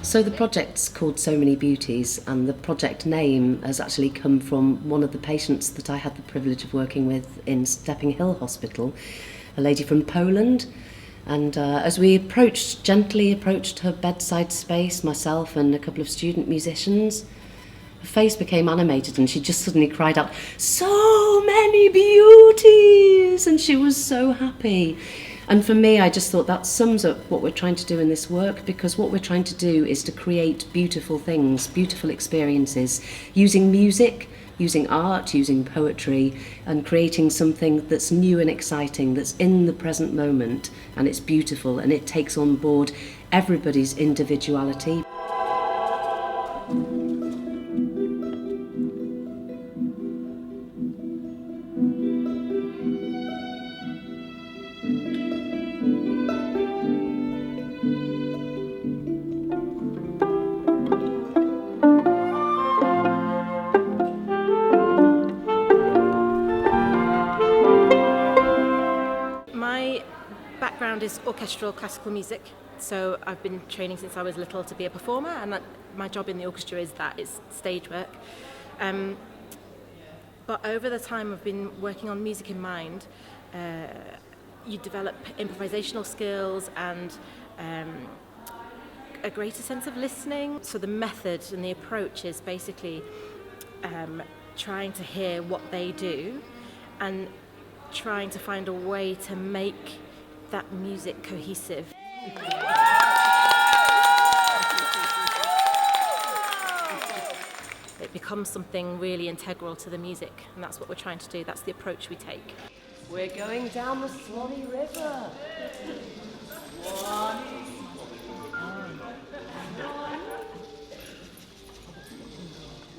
So the project's called So Many Beauties, and the project name has actually come from one of the patients that I had the privilege of working with in Stepping Hill Hospital, a lady from Poland. And as we gently approached her bedside space, myself and a couple of student musicians, her face became animated and she just suddenly cried out, "So many beauties!" And she was so happy. And for me, I just thought that sums up what we're trying to do in this work, because what we're trying to do is to create beautiful things, beautiful experiences, using music, using art, using poetry, and creating something that's new and exciting, that's in the present moment, and it's beautiful, and it takes on board everybody's individuality. My background is orchestral classical music, so I've been training since I was little to be a performer, and my job in the orchestra is stage work. But over the time I've been working on music in mind, you develop improvisational skills and a greater sense of listening. So the method and the approach is basically trying to hear what they do and trying to find a way to make that music cohesive. It becomes something really integral to the music, and that's what we're trying to do. That's the approach we take. We're going down the Swanee River. Swanee.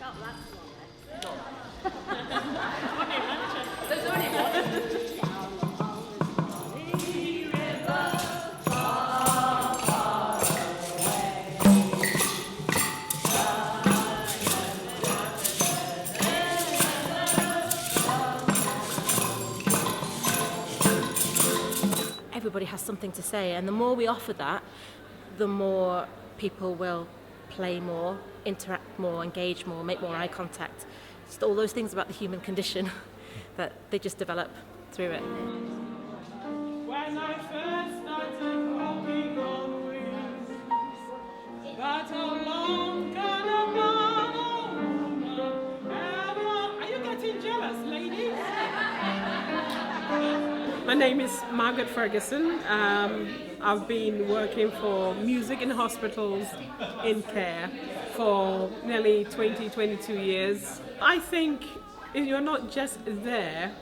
Not that There's only one. Everybody has something to say, and the more we offer that, the more people will play more, interact more, engage more, make more eye contact. Just all those things about the human condition that they just develop through it. When I first started walking on wings, but how long can a man or woman ever... Are you getting jealous, ladies? My name is Margaret Ferguson. I've been working for music in hospitals in care for nearly 22 years. I think if you're not just there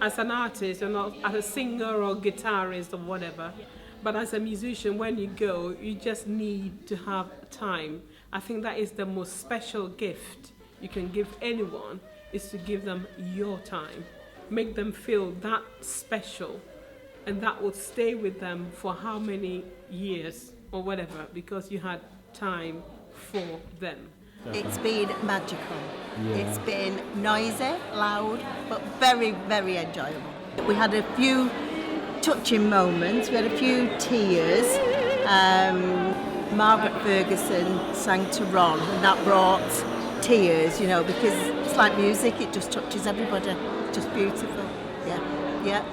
as an artist, you're not as a singer or guitarist or whatever, but as a musician, when you go, you just need to have time. I think that is the most special gift you can give anyone, is to give them your time. Make them feel that special, and that would stay with them for how many years or whatever, because you had time for them. It's been magical. Yeah. It's been noisy, loud, but very, very enjoyable. We had a few touching moments, we had a few tears. Margaret Ferguson sang to Ron, and that brought tears, you know, because it's like music, it just touches everybody. Just beautiful. Yeah, yeah.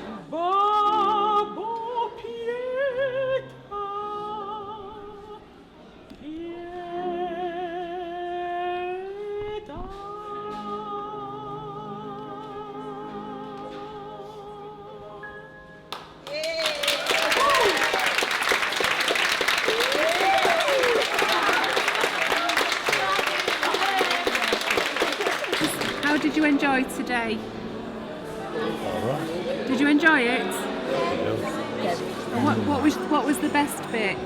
How did you enjoy today? Did you enjoy it? And what was the best bit?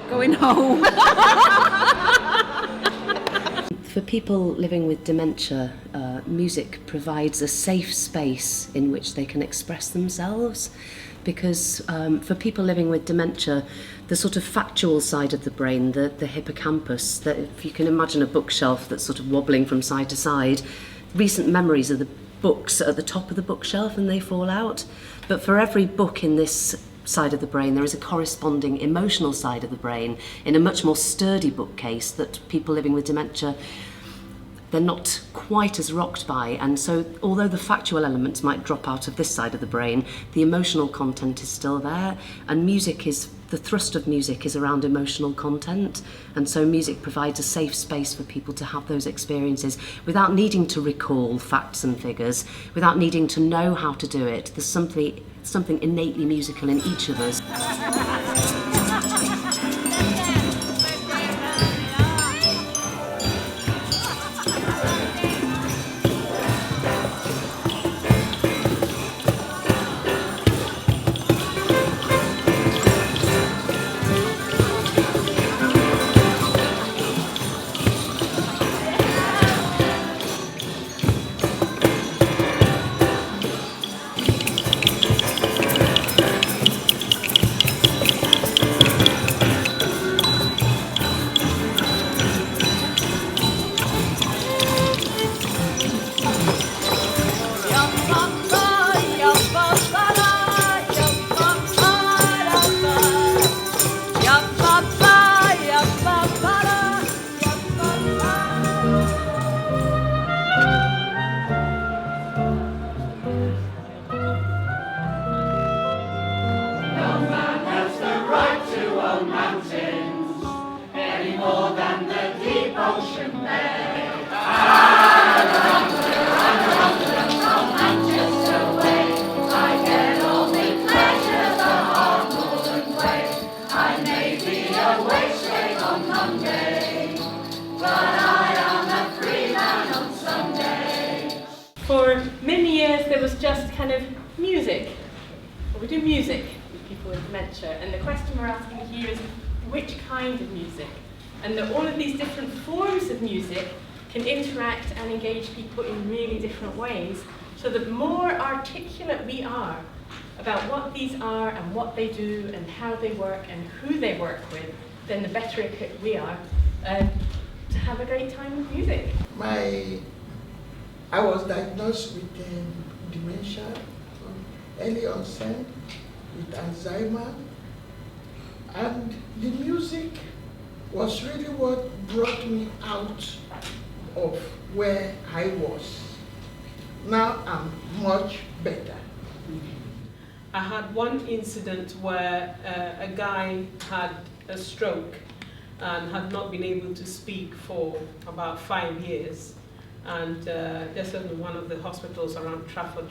Going home. For people living with dementia, music provides a safe space in which they can express themselves, because for people living with dementia, the sort of factual side of the brain, the hippocampus, that if you can imagine a bookshelf that's sort of wobbling from side to side, recent memories of the books at the top of the bookshelf and they fall out. But for every book in this side of the brain, there is a corresponding emotional side of the brain in a much more sturdy bookcase that people living with dementia, they're not quite as rocked by. And so although the factual elements might drop out of this side of the brain, the emotional content is still there, and the thrust of music is around emotional content, and so music provides a safe space for people to have those experiences without needing to recall facts and figures, without needing to know how to do it. There's something innately musical in each of us. For many years there was just kind of music. Well, we do music with people with dementia, and the question we're asking here is which kind of music? And that all of these different forms of music can interact and engage people in really different ways, so that the more articulate we are about what these are and what they do and how they work and who they work with, then the better equipped we are to have a great time with music. I was diagnosed with dementia early onset with Alzheimer, and the music was really what brought me out of where I was. Now I'm much better. I had one incident where a guy had a stroke and had not been able to speak for about 5 years. And this was one of the hospitals around Trafford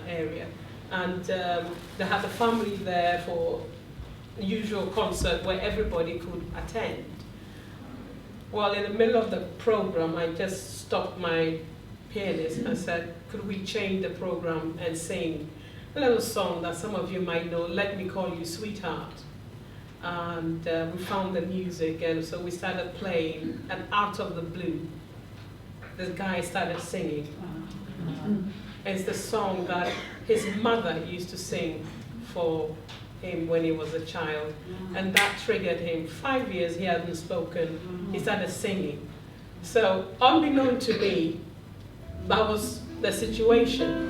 area. And they had a family there for the usual concert where everybody could attend. Well, in the middle of the program, I just stopped my pianist and said, could we change the program and sing a little song that some of you might know, Let Me Call You Sweetheart. And we found the music, and so we started playing, and out of the blue, this guy started singing. It's the song that his mother used to sing for him when he was a child, and that triggered him. 5 years he hadn't spoken, he started singing. So unbeknown to me, that was the situation.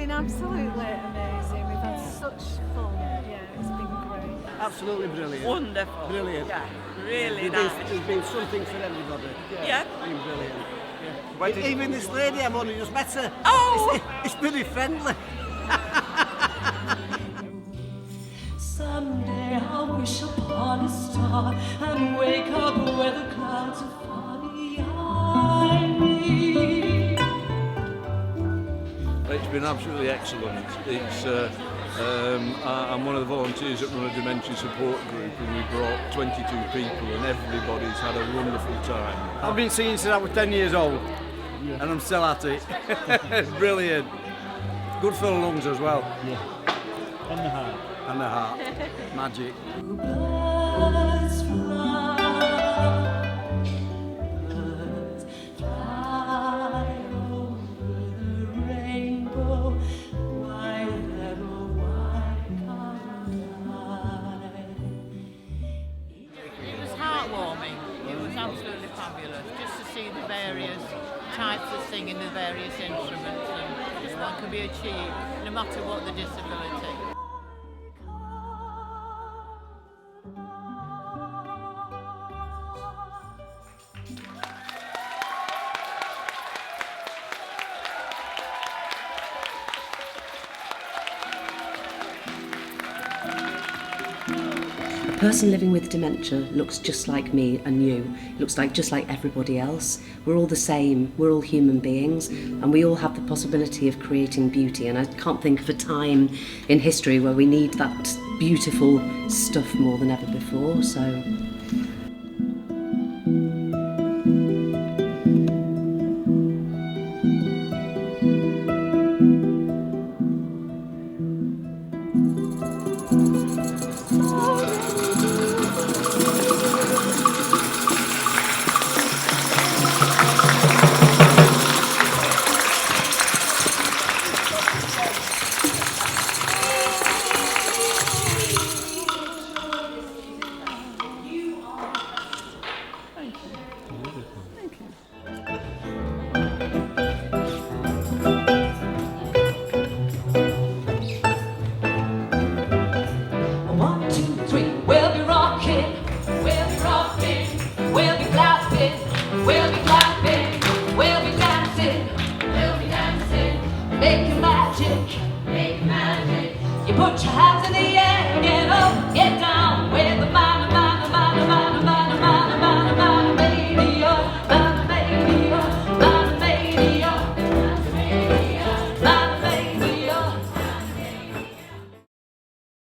Absolutely amazing. We've had such fun. Yeah, it's been great. Absolutely brilliant. Wonderful. Brilliant. Yeah, really nice. There's been something for everybody. Yeah. It's been brilliant. Yeah. Even this lady I've only just met her. Oh! It's pretty friendly. Someday I'll wish upon a star and wake up where the clouds are far behind me. It's been absolutely excellent. I'm one of the volunteers that run a dementia support group, and we brought 22 people, and everybody's had a wonderful time. I've been singing since I was 10 years old, and I'm still at it. It's brilliant. Good for the lungs as well. Yeah. And the heart. And the heart. Magic. Birds fly, see the various types of singing, the various instruments, and what can be achieved no matter what the disability. A person living with dementia looks just like me and you, looks like just like everybody else. We're all the same, we're all human beings, and we all have the possibility of creating beauty, and I can't think of a time in history where we need that beautiful stuff more than ever before, so